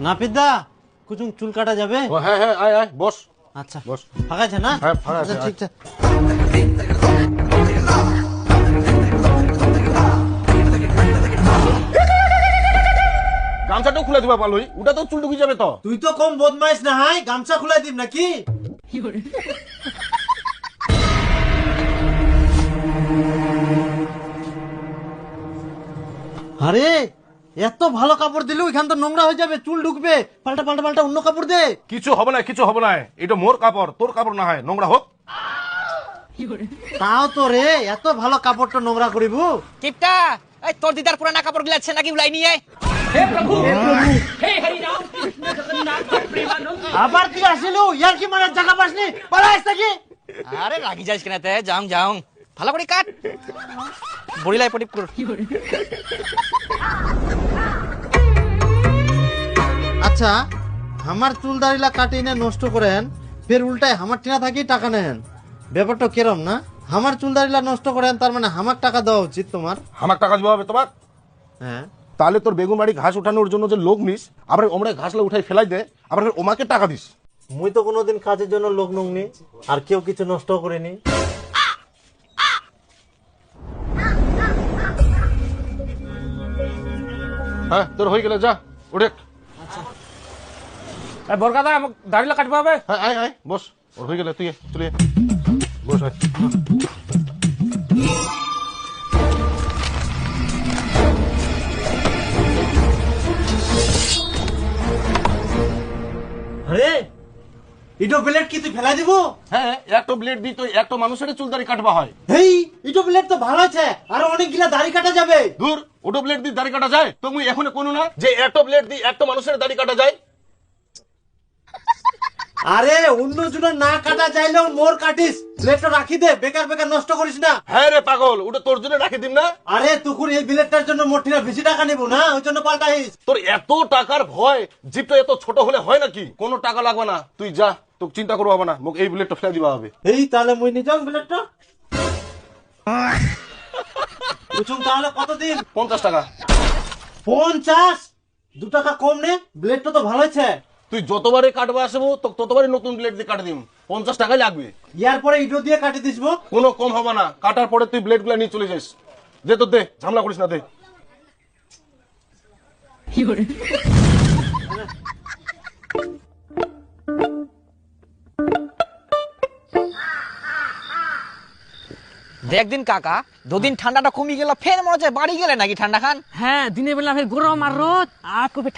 নাপিতদা কুচুং চুল কাটা যাবে? ও হ্যাঁ হ্যাঁ, আয় আয়, বস আচ্ছা বস। ফাঁকা আছে না? হ্যাঁ, ফাঁকা আছে, আচ্ছা, ঠিক আছে। গামছাটাও খুলে দিবা পালুই, ওটা তো চুল ঢুকে যাবে তো। তুই তো কম বদমাইশ না হাই, গামছা খুলাই দিম নাকি? আরে এত ভালো কাপড় দিলু, এখান তো নোংরা হয়ে যাবে, চুল ঢুকবে। পাল্টা পাল্টা পাল্টা অন্য কাপড় দে। কিছু হবে না, কিছু হবে না, এটা মোর কাপড়, তোর কাপড় না হয় নোংরা হোক। তাও তো রে, এত ভালো কাপড়টা নোংরা করিবু? কিপটা এই তোর দিদার পুরানা কাপড় গুলো আছে নাকি উলাই নিয়ে আবার তুই আসিলু, ইয়ার কি মারার জায়গা পাসনি? পালাইস নাকি? আরে রাগি যাইস কেন তে? যাও যাও ভালো করে কাট বড়ি লাই পটি কর। আচ্ছা, আমার চুল দাড়িলা কাটি না নষ্ট করেন, ফের উল্টায় আমার টিনা থাকি টাকা নেন। ব্যাপারটা কেরম না? আমার চুল দাড়িলা নষ্ট করেন, তার মানে আমার টাকা দেওয়া উচিত তোমার। আমার টাকা দেওয়া হবে তোমার? হ্যাঁ। তাহলে তোর বেগুন বাড়ি ঘাস উঠানোর জন্য যে লোক নিস, আবার ওমরা ঘাসলা উঠাই ফেলাই দে, আবার ওমাকে টাকা দিস। মুই তো কোনোদিন কাজের জন্য লোক নংনি, আর কেউ কিছু নষ্ট করিনি। হ্যাঁ, তোর হয়ে গেলে যা উঠে। বরকাদা আমাকে দাড়িলা কাটবা হবে? হ্যাঁ আয় আয়, বস, ওর হয়ে গেলে তুই চলে আয়। বস আয়। আরে ইটো প্লেট কি তুই ফেলাই দিব? হ্যাঁ, একটা ব্লেড দিই তো একটা মানুষের চুল দাড়ি কাটবা হয়। হেই, ইটো প্লেট তো ভালো আছে, আরো অনেকগুলা দাড়ি কাটা যাবে। দূর, ওটো ব্লেড দিয়ে দাড়ি কাটা যায়? তো মুই এখন কোনো না যে একটা ব্লেড দিয়ে একটা মানুষের দাড়ি কাটা যায়। আরে অন্য জনের না কাটা চাইলেও মোর কাটিস, প্লেটটা রাখি দে, বেকার বেকার নষ্ট করিস না। হ্যাঁ রে পাগল, ওটা তোর জন্য রাখি দিম না? আরে তুকুর এই বিলেটটার জন্য মোর ঠিনা বেশি টাকা নিব না, ওই জন্য পাল্টাইস। তোর এত টাকার ভয়, জিপটা এত ছোট হলে হয় নাকি? কোনো টাকা লাগবে না, তুই যা, তোকে চিন্তা করবো হবে না, মোক এই বুলেটটা ফেলে দিবা হবে। এই তাহলে মুই নিজাম বিলেটটা। কুচুং তাহলে কতদিন? 50 টাকা। 50? 2 টাকা কম নে, ব্লেডটা তো ভালো আছে। তুই যতবারই কাটবা আসবো তো ততবারই নতুন ব্লেড দিয়ে কাটে দিম, 50 টাকাই লাগবে। ইয়ার পরে ইটো দিয়ে কাটি দিসবো। কোনো কম হবে না, কাটার পরে তুই ব্লেড গুলা নিয়ে চলে যাস। দে তো দে, ঝামেলা করিস না, দে। দেখ দিন কাকা দুদিন ঠান্ডাটা কমে গেল ফের মনে হচ্ছে বাড়ি গেলে নাকি ঠান্ডা খান। হ্যাঁ, দিনের বেলা ফের গরম আর রোদ আর কবে